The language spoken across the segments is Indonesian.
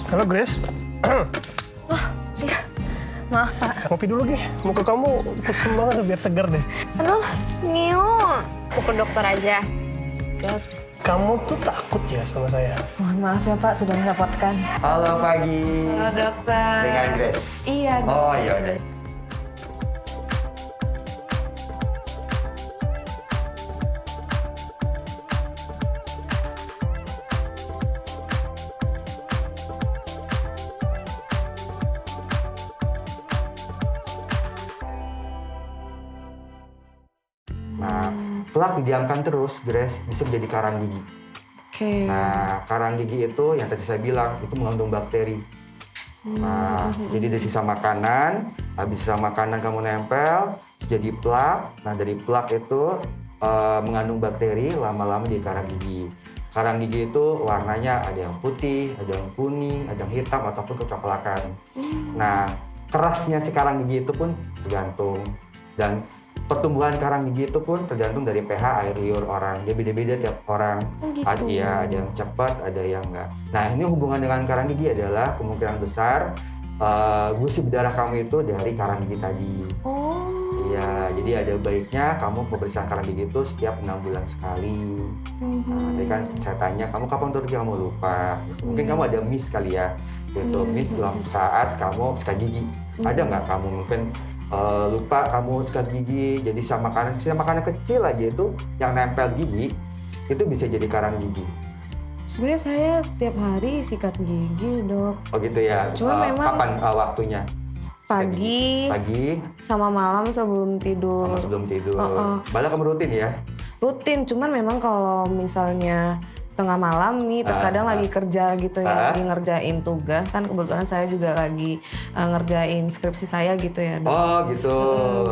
Halo Grace. Oh, iya. Maaf, Pak. Kopi dulu, Gi. Muka kamu kusam banget biar segar deh. Aduh, Niu. Mau ke dokter aja. Dok. Kamu tuh takut ya sama saya? Mohon maaf ya, Pak, sudah merepotkan. Halo pagi. Halo, dokter. Dengan Grace. Iya, Dok. Oh iya udah. Nah, plak didiamkan terus, Grace, bisa menjadi karang gigi. Oke. Nah, karang gigi itu yang tadi saya bilang, itu mengandung bakteri. Nah, jadi dari sisa makanan, habis sisa makanan kamu nempel, jadi plak. Nah, dari plak itu mengandung bakteri, lama-lama jadi karang gigi. Karang gigi itu warnanya ada yang putih, ada yang kuning, ada yang hitam, ataupun kecoklatan. Nah, kerasnya si karang gigi itu pun tergantung. Dan pertumbuhan karang gigi itu pun tergantung dari pH air liur orang. Dia beda-beda tiap orang. Gitu. Ada yang cepat, ada yang enggak. Nah, ini hubungan dengan karang gigi adalah kemungkinan besar gusi berdarah kamu itu dari karang gigi tadi. Oh. Iya, jadi ada baiknya kamu pemeriksaan karang gigi itu setiap 6 bulan sekali. Nah, tadi kan saya tanya, kamu kapan turun kamu lupa. Mungkin kamu ada miss kali ya. Gitu, miss dalam saat kamu sikat gigi. Ada nggak kamu mungkin lupa kamu sikat gigi, jadi sisa makanan kecil aja itu yang nempel gigi, itu bisa jadi karang gigi. Sebenarnya saya setiap hari sikat gigi, Dok. Oh gitu ya. Cuma memang kapan waktunya? Sikat gigi? Pagi Pagi sama malam sebelum tidur. sama sebelum tidur. Padahal kamu rutin ya? Rutin, cuman memang kalau misalnya tengah malam nih terkadang lagi kerja gitu ya, lagi ngerjain tugas, kan kebetulan saya juga lagi ngerjain skripsi saya gitu ya, Dok. Oh gitu.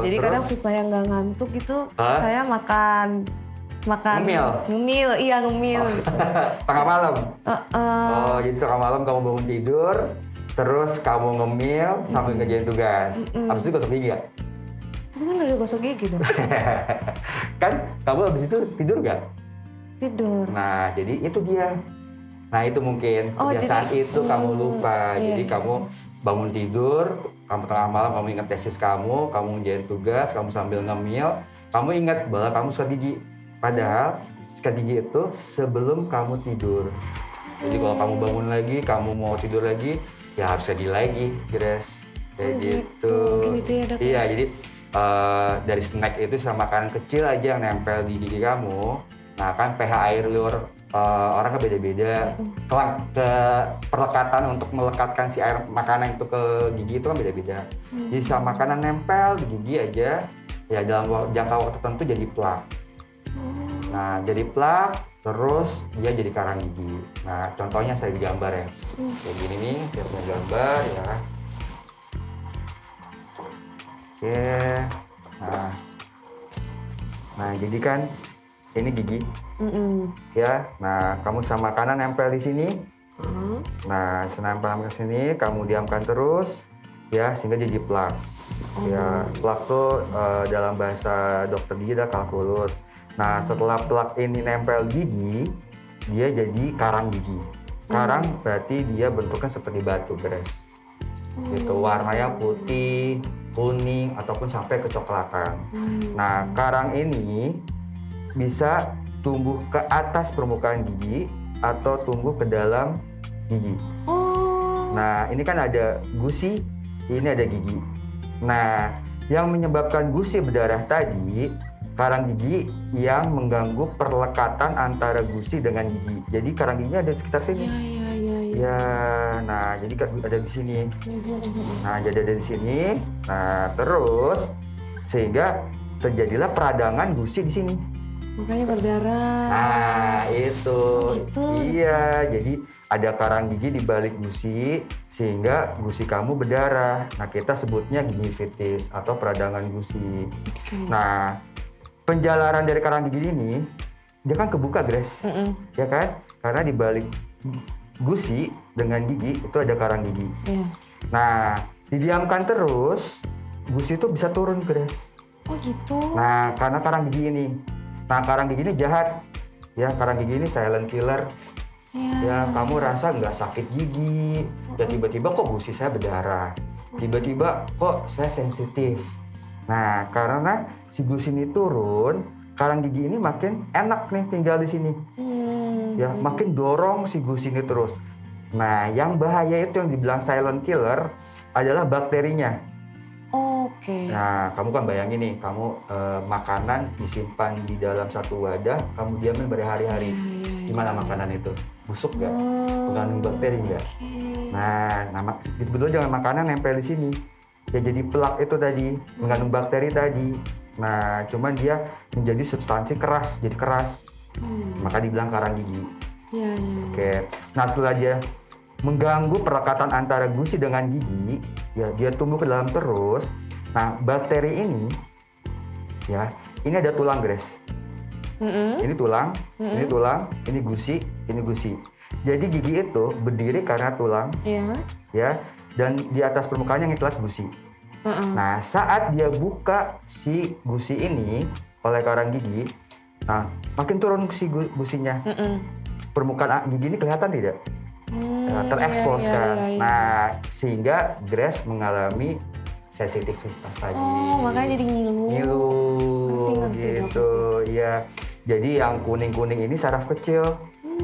Jadi Terus? kadang supaya nggak ngantuk gitu saya makan ngemil, iya ngemil. Gitu. Tengah malam? Oh, jadi tengah malam kamu bangun tidur, terus kamu ngemil sambil ngerjain tugas. Habis itu gosok gigi nggak? Tapi kan udah gosok gigi dong. Kan kamu habis itu tidur nggak? Tidur. Nah, jadi itu dia. Nah, itu mungkin kebiasaan itu kamu lupa. Jadi kamu bangun tidur, kamu tengah malam kamu ingat tesis kamu ngerjain tugas, kamu sambil ngemil, kamu ingat bahwa kamu sikat gigi. Padahal sikat gigi itu sebelum kamu tidur. Jadi kalau kamu bangun lagi, kamu mau tidur lagi, ya harus sikat gigi lagi, Grace. Kayak gitu. Gitu ya, Dok. Iya, jadi dari snack itu sama makanan kecil aja yang nempel di gigi kamu. Nah kan pH air liur orang kan beda-beda. Ke perlekatan untuk melekatkan si air makanan itu ke gigi itu kan beda-beda. Jadi sama makanan nempel di gigi aja, ya dalam jangka waktu tertentu jadi plak. Nah jadi plak, terus dia jadi karang gigi. Nah contohnya saya digambar ya. Kayak gini nih, saya punya gambar ya. Oke. Nah jadi kan ini gigi, ya. Nah, kamu sama makanan nempel di sini. Nah, senempel ke sini, kamu diamkan terus, ya, sehingga jadi plak. Ya, plak tuh dalam bahasa dokter gigi adalah kalkulus. Nah, setelah plak ini nempel gigi, dia jadi karang gigi. Karang berarti dia bentuknya seperti batu, Grace. Gitu, warnanya putih, kuning, ataupun sampai kecoklatan. Nah, karang ini bisa tumbuh ke atas permukaan gigi atau tumbuh ke dalam gigi. Nah, ini kan ada gusi, ini ada gigi. Nah, yang menyebabkan gusi berdarah tadi, karang gigi yang mengganggu perlekatan antara gusi dengan gigi. Jadi karang giginya ada di sekitar sini. Ya, nah jadi ada di sini. Nah, jadi ada di sini. Nah, terus sehingga terjadilah peradangan gusi di sini. Makanya berdarah. Nah, itu. Gitu. Iya, jadi ada karang gigi di balik gusi sehingga gusi kamu berdarah. Nah, kita sebutnya gingivitis atau peradangan gusi. Nah, penjalaran dari karang gigi ini dia kan kebuka, Grace. Ya kan? Karena di balik gusi dengan gigi itu ada karang gigi. Nah, didiamkan terus, gusi itu bisa turun, Grace. Oh gitu. Nah, karena karang gigi ini. Nah, karang gigi ini jahat. Ya, karang gigi ini silent killer. Ya, kamu rasa nggak sakit gigi, ya tiba-tiba kok gusi saya berdarah, tiba-tiba kok saya sensitif. Nah, karena si gusi ini turun, karang gigi ini makin enak nih tinggal di sini. Ya, makin dorong si gusi ini terus. Nah, yang bahaya itu yang dibilang silent killer adalah bakterinya. Oke. Nah, kamu kan bayangin nih, kamu makanan disimpan di dalam satu wadah, kamu diamin berhari-hari. Gimana makanan itu? Busuk nggak? Mengandung bakteri nggak? Nah, betul jangan makanan nempel di sini. Ya jadi plak itu tadi, mengandung bakteri tadi. Nah, cuman dia menjadi substansi keras, jadi keras. Maka dibilang karang gigi. Oke. Nah, setelah dia mengganggu perekatan antara gusi dengan gigi, ya dia tumbuh ke dalam terus. Nah, bakteri ini, ya, ini ada tulang, Grace. Ini tulang, ini tulang, ini gusi, ini gusi. Jadi gigi itu berdiri karena tulang, ya, dan di atas permukaannya ngiklat gusi. Nah, saat dia buka si gusi ini oleh karang gigi, nah, makin turun si gusinya. Permukaan gigi ini kelihatan tidak? Terekspos kan. Nah, sehingga Grace mengalami sensitivitas tadi. Oh, makanya jadi ngilu. Ngerti, Gitu, ya. Jadi yang kuning-kuning ini saraf kecil.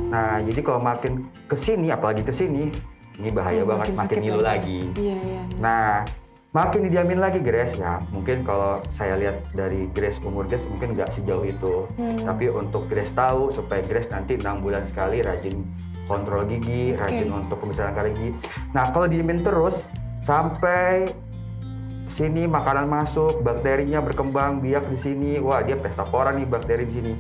Nah, jadi kalau makin kesini, apalagi kesini, ini bahaya banget, makin ngilu lagi. Nah, makin didiamin lagi Grace, ya mungkin kalau saya lihat dari Grace, umur Grace mungkin nggak sejauh itu. Tapi untuk Grace tahu, supaya Grace nanti 6 bulan sekali rajin kontrol gigi, rajin untuk pembesaran karang gigi. Nah, kalau diemin terus sampai sini makanan masuk, bakterinya berkembang biak di sini, wah dia pesta pora nih bakteri di sini.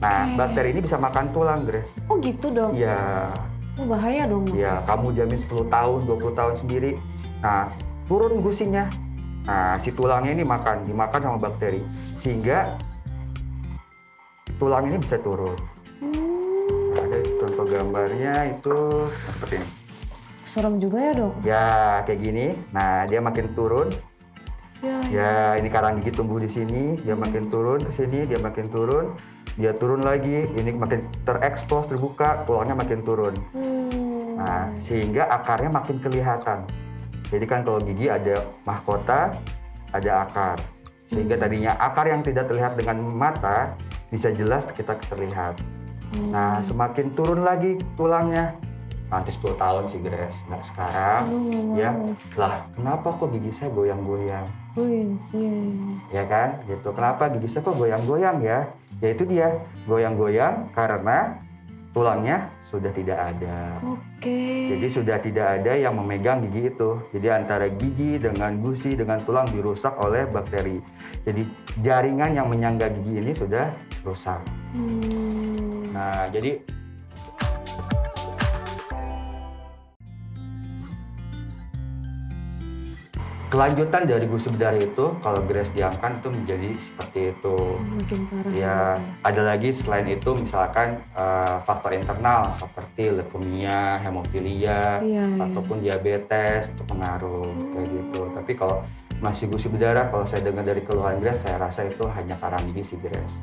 Nah, bakteri ini bisa makan tulang, Grace. Oh gitu dong? Iya. Oh, bahaya dong. Iya, kamu jamin 10 tahun, 20 tahun sendiri. Nah, turun gusinya. Nah, si tulangnya ini dimakan sama bakteri. Sehingga tulang ini bisa turun. Ada contoh gambarnya itu seperti ini. Serem juga ya dok? Ya, kayak gini. Nah, dia makin turun. Ya, ini karang gigi tumbuh di sini. Dia makin turun ke sini, dia makin turun. Dia turun lagi, ini makin terekspos, terbuka, tulangnya makin turun. Nah, sehingga akarnya makin kelihatan. Jadi kan kalau gigi ada mahkota, ada akar. Sehingga tadinya akar yang tidak terlihat dengan mata, bisa jelas kita terlihat. Nah, semakin turun lagi tulangnya. Nanti 10 tahun sih Grace, nggak sekarang. Ya, lah kenapa kok gigi saya goyang-goyang? Ya kan, gitu. Kenapa gigi saya kok goyang-goyang ya? Ya itu dia, goyang-goyang karena tulangnya sudah tidak ada. Jadi sudah tidak ada yang memegang gigi itu. Jadi antara gigi dengan gusi dengan tulang dirusak oleh bakteri. Jadi jaringan yang menyangga gigi ini sudah rusak. Nah, jadi kelanjutan dari gusi berdarah itu, kalau Grace diamkan itu menjadi seperti itu. Makin parah. Ya, ada lagi selain itu misalkan faktor internal seperti leukemia, hemofilia, ataupun diabetes itu pengaruh kayak gitu. Tapi kalau masih gusi berdarah, kalau saya dengar dari keluhan Grace, saya rasa itu hanya karang gigi sih Grace.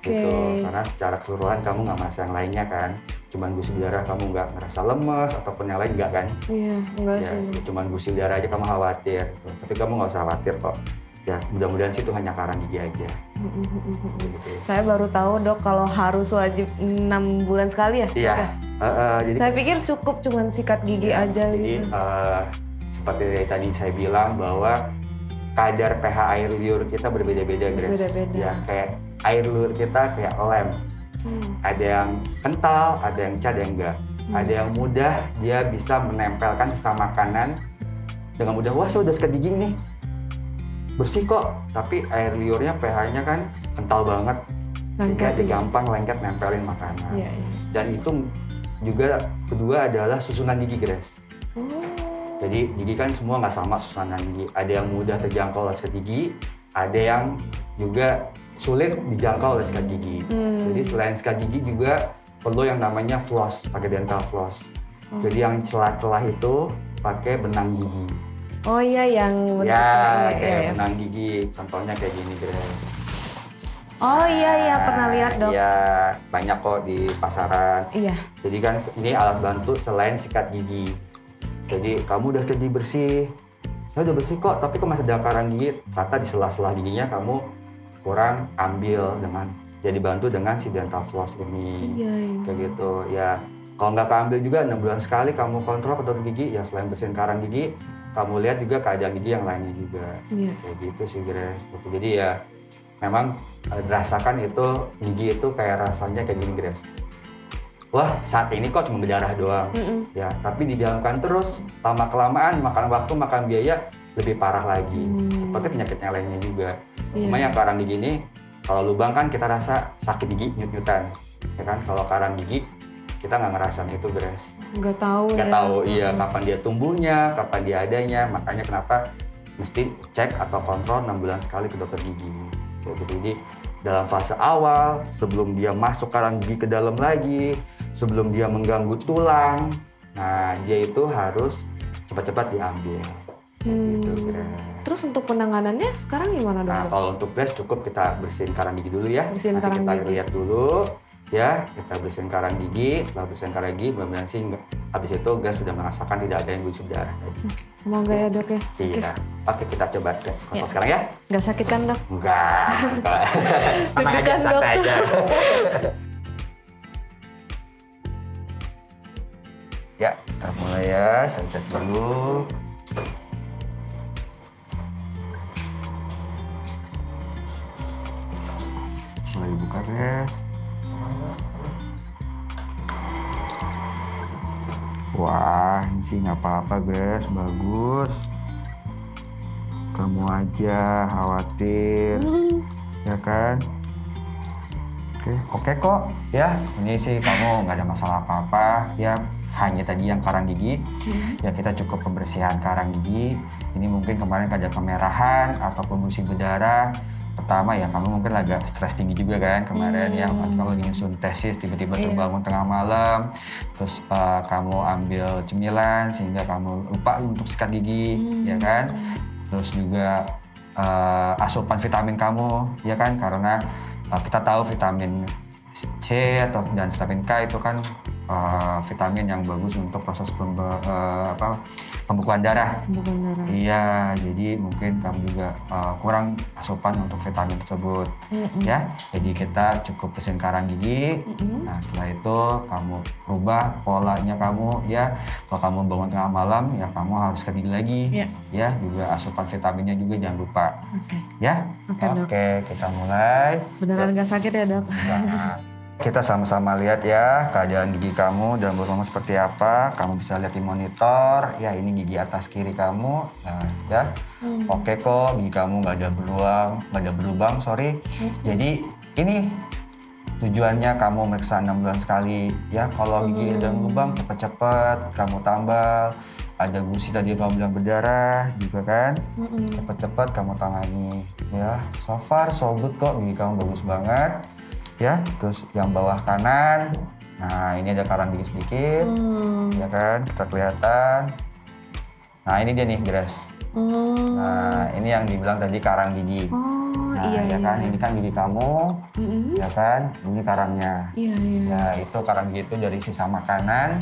Gitu. Karena secara keseluruhan kamu nggak merasa yang lainnya kan. Cuman gusi berdarah kamu nggak ngerasa lemes ataupun yang lain nggak kan? Iya, enggak Ya, sih. cuman gusi berdarah aja kamu khawatir. Gitu. Tapi kamu nggak usah khawatir kok. Ya, mudah-mudahan sih itu hanya karang gigi aja. Gitu. Saya baru tahu dok kalau harus wajib 6 bulan sekali ya? Iya. Jadi Saya pikir cukup cuman sikat gigi aja jadi gitu. seperti yang tadi saya bilang bahwa kadar pH air liur kita berbeda-beda, Grace. Berbeda-beda. Ya, kayak air liur kita kayak lem. Ada yang kental, ada yang ada yang enggak. Ada yang mudah, dia bisa menempelkan sisa makanan dengan mudah. Wah, saya udah sikat gigi nih, bersih kok. Tapi air liurnya pH-nya kan kental banget, sehingga dia gampang lengket nempelin makanan. Dan itu juga kedua adalah susunan gigi, Grace. Jadi gigi kan semua nggak sama susunan gigi. Ada yang mudah terjangkau oleh sikat gigi, ada yang juga sulit dijangkau oleh sikat gigi. Jadi selain sikat gigi juga perlu yang namanya floss, pakai dental floss. Jadi yang celah-celah itu pakai benang gigi. Oh iya, yang Ya, kayak benang gigi. Contohnya kayak gini, Grace. Oh iya pernah lihat dok. Iya, banyak kok di pasaran. Iya. Jadi kan ini alat bantu selain sikat gigi. Jadi kamu udah gigi bersih, saya udah bersih kok, tapi kok masih ada karang gigi. Ternyata di sela-sela giginya kamu kurang ambil dengan jadi bantu dengan si dental floss ini. Iya. Kayak gitu ya. Kalau nggak keambil juga 6 bulan sekali kamu kontrol kotor gigi, ya selain bersihin karang gigi, kamu lihat juga keadaan gigi yang lainnya juga. Iya. Kayak gitu sih Grace. Gitu. Jadi ya memang dirasakan itu gigi itu kayak rasanya kayak gini Grace. Wah saat ini kok cuma berdarah doang. Ya tapi didiamkan terus, lama kelamaan makan waktu makan biaya lebih parah lagi. Seperti penyakit yang lainnya juga. Iya. Cuma yang karang gigi ini kalau lubang kan kita rasa sakit gigi nyut-nyutan. Ya kan kalau karang gigi kita nggak ngerasain itu Grace. Nggak tahu Nggak ya. tahu iya kapan dia tumbuhnya, kapan dia adanya. Makanya kenapa mesti cek atau kontrol 6 bulan sekali ke dokter gigi. Kayak gitu. Jadi dalam fase awal, sebelum dia masuk karang gigi ke dalam lagi, sebelum dia mengganggu tulang, nah dia itu harus cepat-cepat diambil. Gitu, Grace. Terus untuk penanganannya sekarang gimana dok? Nah kalau untuk Grace cukup kita bersihin karang gigi dulu ya. Bersihin Nanti karang kita gigi. lihat dulu ya, kita bersihin karang gigi. Setelah bersihin karang gigi, mudah-mudahan sih habis itu Grace sudah merasakan tidak ada yang gusuk darah. Semoga ya dok ya. Iya. Oke kita coba kontrol Ya. sekarang ya. Nggak sakit kan dok? Enggak. Tenang aja, Deg-degan, santai Dok. aja. Ya, kita mulai ya. Saya cek dulu. Mulai buka Grace. Wah, ini sih nggak apa-apa Grace, bagus. Kamu aja khawatir, ya kan? Oke kok, ya. Ini sih kamu nggak ada masalah apa-apa, ya. Hanya tadi yang karang gigi, ya kita cukup pembersihan karang gigi. Ini mungkin kemarin ada kemerahan ataupun gusi berdarah. Pertama ya kamu mungkin agak stres tinggi juga kan kemarin ya, kalau lagi nyusun tesis tiba-tiba terbangun tengah malam, terus kamu ambil cemilan sehingga kamu lupa untuk sikat gigi, ya kan? Terus juga asupan vitamin kamu, ya kan? Karena kita tahu vitamin C dan vitamin K itu kan vitamin yang bagus untuk proses pembekuan darah. Pembekuan darah. Iya, jadi mungkin kamu juga kurang asupan untuk vitamin tersebut, ya. Jadi kita cukup bersihin karang gigi. Nah, setelah itu kamu rubah polanya kamu, ya. Kalau kamu bangun tengah malam, ya kamu harus ke gigi lagi, ya. Juga asupan vitaminnya juga jangan lupa, ya. Oke, kita mulai. Beneran nggak sakit ya dok? Kita sama-sama lihat ya keadaan gigi kamu dan mulut kamu seperti apa. Kamu bisa lihat di monitor. Ya ini gigi atas kiri kamu. Nah, ya. Oke kok gigi kamu nggak ada berlubang, sorry. Jadi ini tujuannya kamu meriksa 6 bulan sekali. Ya kalau gigi ada lubang cepet-cepet kamu tambal. Ada gusi tadi kamu bilang berdarah juga kan. Cepet-cepet kamu tangani. Ya so far so good kok, gigi kamu bagus banget. Ya, terus yang bawah kanan, nah ini ada karang gigi sedikit, ya kan, kita kelihatan. Nah ini dia nih Grace. Nah ini yang dibilang tadi karang gigi. Nah ya kan, ini kan gigi kamu, ya kan, ini karangnya. Ya itu karang gigi itu dari sisa makanan,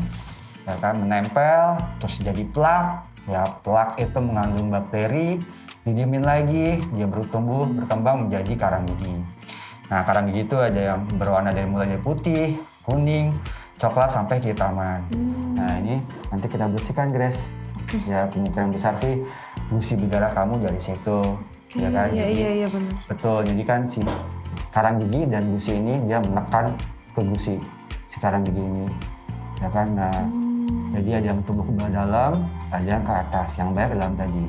ya kan, menempel, terus jadi plak. Ya plak itu mengandung bakteri, didiemin lagi, dia bertumbuh, berkembang menjadi karang gigi. Nah, karang gigi itu ada yang berwarna dari mulai dari putih, kuning, coklat sampai kehitaman. Nah, ini nanti kita bersihkan, Grace. Ya, kemungkinan besar sih gusi berdarah kamu dari situ. Ya kan? Iya benar. Betul. Jadi kan si karang gigi dan gusi ini dia menekan ke gusi si karang gigi ini. Ya kan? Nah, jadi ada yang tumbuh ke bawah dalam, ada yang ke atas, yang banyak ke dalam tadi.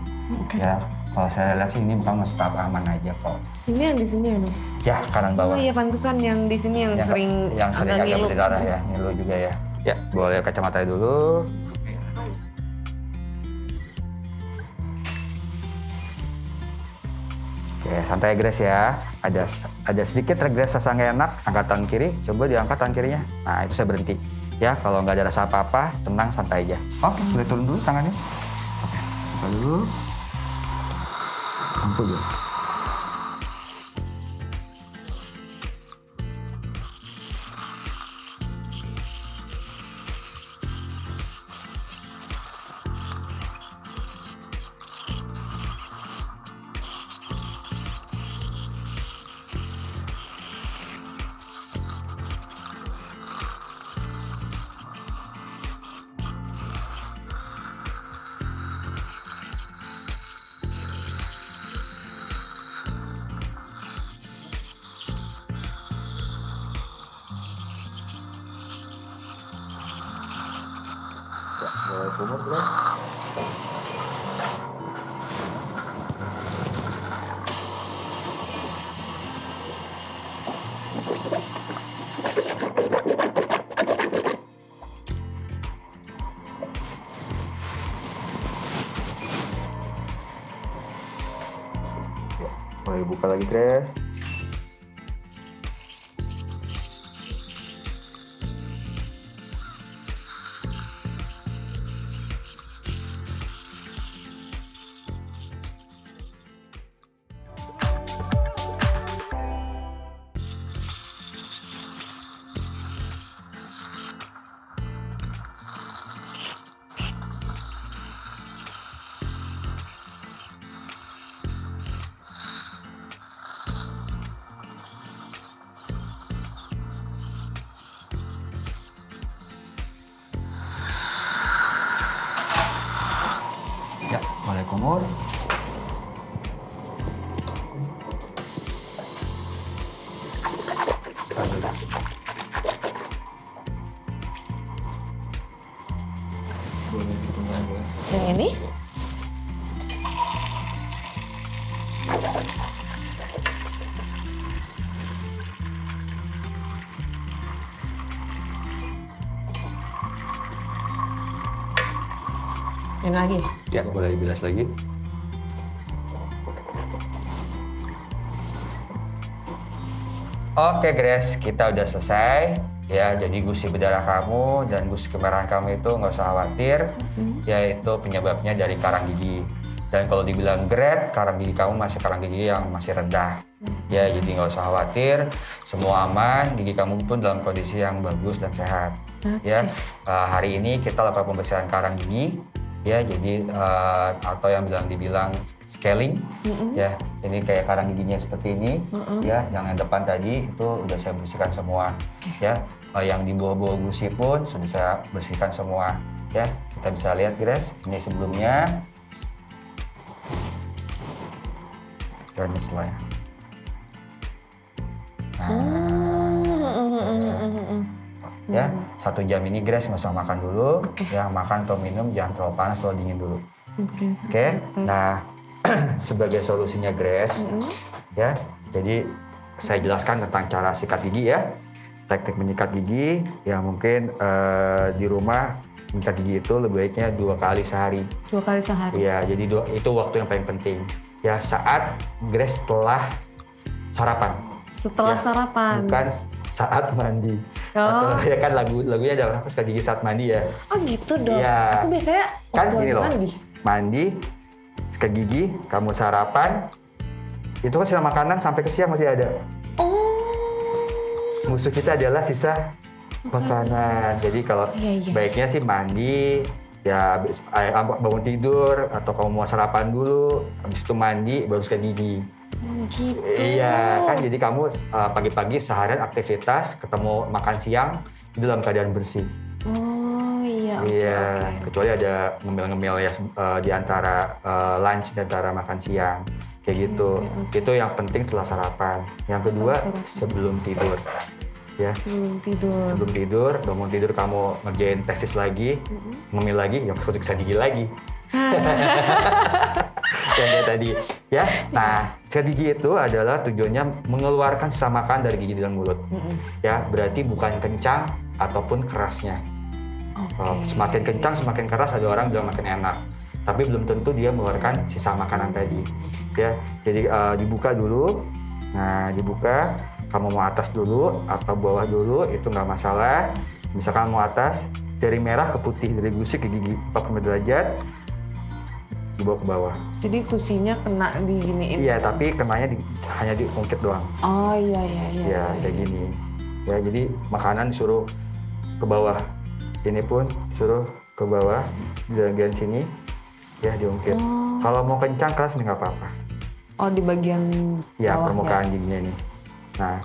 Ya, kalau saya lihat sih ini bukan masuk tahap aman aja kok. Ini yang di sini ya dok? Ya, karang bawah. Oh iya pantesan yang di sini yang sering agak ngilu. berdarah ya, ngilu juga ya. Ya, boleh kacamata dulu. Oke, santai Grace ya. Ada sedikit regresi rasa nggak enak, angkat tangan kiri, coba diangkat tangan kirinya. Nah, itu saya berhenti. Ya, kalau nggak ada rasa apa-apa, tenang, santai aja. Oke, boleh turun dulu tangannya. Oke, buka dulu. Ampun ya. kumur, Grace. Mulai buka lagi, Grace. Ya, mulai kumur. Yang ini? Yang lagi? Ya, boleh dibilas lagi. Oke, Grace, kita udah selesai. Ya, jadi gusi berdarah kamu dan gusi kemerahan kamu itu nggak usah khawatir, yaitu penyebabnya dari karang gigi. Dan kalau dibilang grade, karang gigi kamu masih karang gigi yang masih rendah. Ya, jadi nggak usah khawatir, semua aman, gigi kamu pun dalam kondisi yang bagus dan sehat. Ya, hari ini kita lakukan pembersihan karang gigi. Ya, jadi atau yang dibilang scaling, ya, ini kayak karang giginya seperti ini, ya, yang depan tadi itu udah saya bersihkan semua, ya, yang di bawah-bawah gusi pun sudah saya bersihkan semua, ya, kita bisa lihat, Grace, ini sebelumnya, dan ini setelahnya. Ya, 1 jam ini Grace nggak usah makan dulu, ya, makan atau minum jangan terlalu panas, terlalu dingin dulu. Oke. Nah, sebagai solusinya Grace, ya, jadi saya jelaskan tentang cara sikat gigi ya, teknik menyikat gigi, yang mungkin di rumah menyikat gigi itu lebih baiknya 2 kali sehari. 2 kali sehari? Iya, jadi itu waktu yang paling penting. Ya, saat Grace setelah sarapan. Setelah sarapan? Bukan saat mandi. Atau ya kan lagunya adalah sikat gigi saat mandi ya. Oh gitu dong. Iya. Aku biasanya Kan gini loh. mandi. Sikat gigi, kamu sarapan, itu kan sisa makanan sampai ke siang masih ada. Oh. Musuh kita adalah sisa makanan. Jadi kalau baiknya sih mandi, ya bangun tidur atau kamu mau sarapan dulu, habis itu mandi baru sikat gigi. Gitu. Iya, kan jadi kamu pagi-pagi seharian aktivitas, ketemu makan siang itu dalam keadaan bersih. Oh iya. Iya, kecuali ada ngemil-ngemil ya di antara lunch dan antara makan siang. Kayak gitu. Itu yang penting setelah sarapan. Yang kedua, sebelum tidur. Ya. Sebelum tidur, bangun tidur kamu ngerjain tesis lagi, ngemil lagi, yang periksa gigi lagi. Yang kayak tadi, ya. Nah, sikat gigi itu adalah tujuannya mengeluarkan sisa makan dari gigi dan mulut. Ya, berarti bukan kencang ataupun kerasnya. Semakin kencang, semakin keras, ada orang bilang makin enak. Tapi belum tentu dia mengeluarkan sisa makanan tadi. Ya, jadi dibuka dulu. Nah, dibuka. Kamu mau atas dulu atau bawah dulu itu nggak masalah. Misalkan mau atas, dari merah ke putih, dari gusi ke gigi 45 derajat, dibawa ke bawah. Jadi gusinya kena diginiin? Iya, tapi kenanya hanya diungkit doang. Oh iya. Ya, kayak gini. Ya, jadi makanan disuruh ke bawah. Ini pun disuruh ke bawah, di bagian sini, ya diungkit. Kalau mau kencang keras nggak apa-apa. Oh, di bagian ya, bawah permukaan giginya ini. Nah,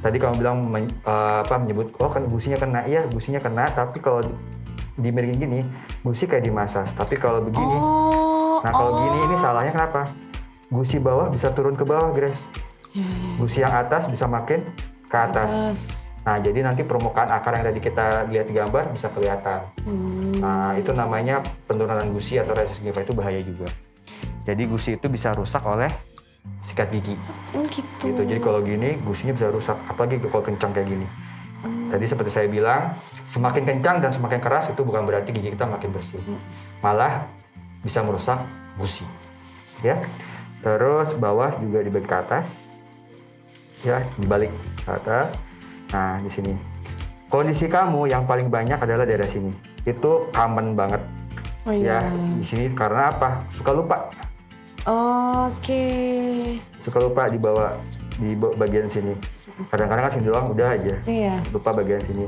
tadi kamu bilang menyebut, oh kan gusinya kena. Iya, gusinya kena, tapi kalau dimiringin gini, gusi kayak dimasas. Tapi kalau begini, kalau gini ini salahnya kenapa? Gusi bawah bisa turun ke bawah, Grace. Gusi yang atas bisa makin ke atas. Nah, jadi nanti permukaan akar yang tadi kita lihat di gambar bisa kelihatan. Nah, itu namanya penurunan gusi atau resist gingiva, itu bahaya juga. Jadi gusi itu bisa rusak oleh sikat gigi. Gitu. Jadi kalau gini gusinya bisa rusak, apalagi kalau kencang kayak gini. Tadi seperti saya bilang, semakin kencang dan semakin keras itu bukan berarti gigi kita makin bersih. Malah bisa merusak gusi. Ya. Terus bawah juga dibalik ke atas. Ya, dibalik ke atas. Nah, di sini. Kondisi kamu yang paling banyak adalah daerah sini. Itu common banget. Oh iya. Ya, di sini karena apa? Suka lupa. Oke. Suka lupa di bagian sini. Kadang-kadang kan sini doang udah aja. Iya. Lupa bagian sini.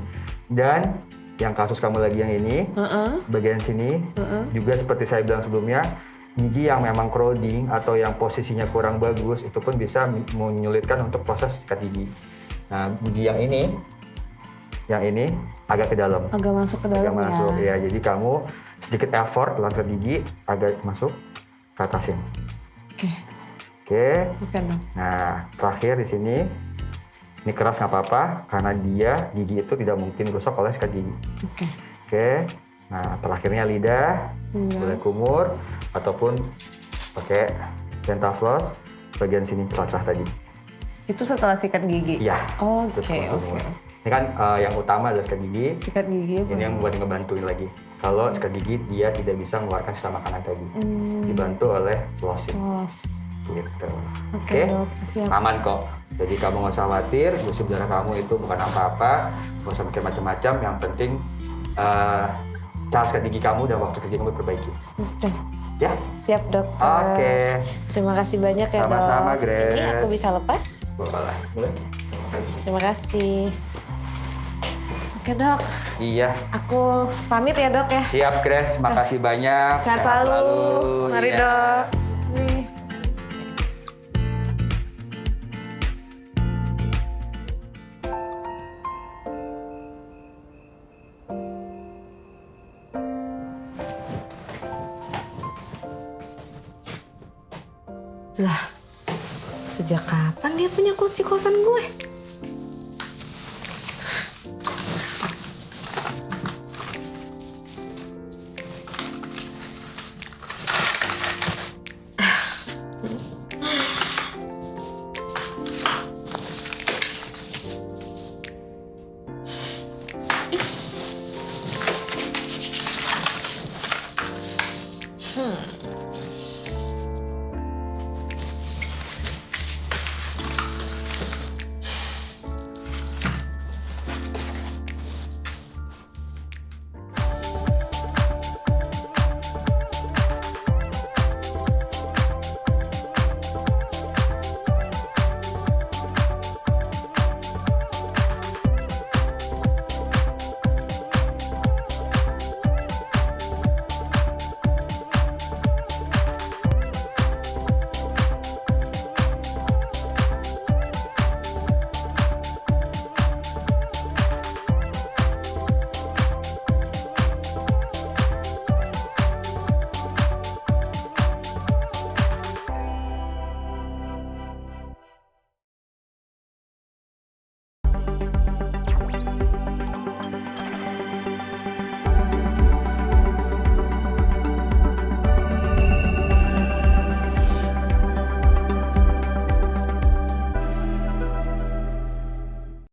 Dan yang kasus kamu lagi yang ini, bagian sini juga seperti saya bilang sebelumnya, gigi yang memang crowding atau yang posisinya kurang bagus itu pun bisa menyulitkan untuk proses sikat gigi. Nah, gigi yang ini agak ke dalam. Agak masuk ke dalam agak masuk ya. Jadi kamu sedikit effort langkah gigi agak masuk ke atasin. Oke. Dong. Nah, terakhir di sini, ini keras nggak apa-apa karena gigi itu tidak mungkin rusak oleh sikat gigi. Oke. Nah, terakhirnya lidah, boleh kumur ataupun pakai dental floss bagian sini celah-celah tadi. Itu setelah sikat gigi? Iya. Oke. Ini kan yang utama adalah sikat gigi. Sikat gigi. Ini yang buat ngebantuin lagi. Kalau sikat gigi dia tidak bisa mengeluarkan sisa makanan tadi. Dibantu oleh flossing. Gitu. Oke. Aman kok. Jadi kamu nggak usah khawatir, gusi berdarah kamu itu bukan apa-apa. Nggak usah mikir macam-macam. Yang penting cara sikat gigi kamu dan waktu kerja kamu perbaiki. Oke. Ya. Siap dokter. Oke. Terima kasih banyak ya dok. Sama-sama, Grace. Ini aku bisa lepas? Boleh. Terima kasih. Oke dok. Iya. Aku pamit ya dok ya. Siap, Grace. Makasih banyak. Sehat selalu. Mari Iya. dok. Nih. Lah, sejak kapan dia punya kunci kosan gue?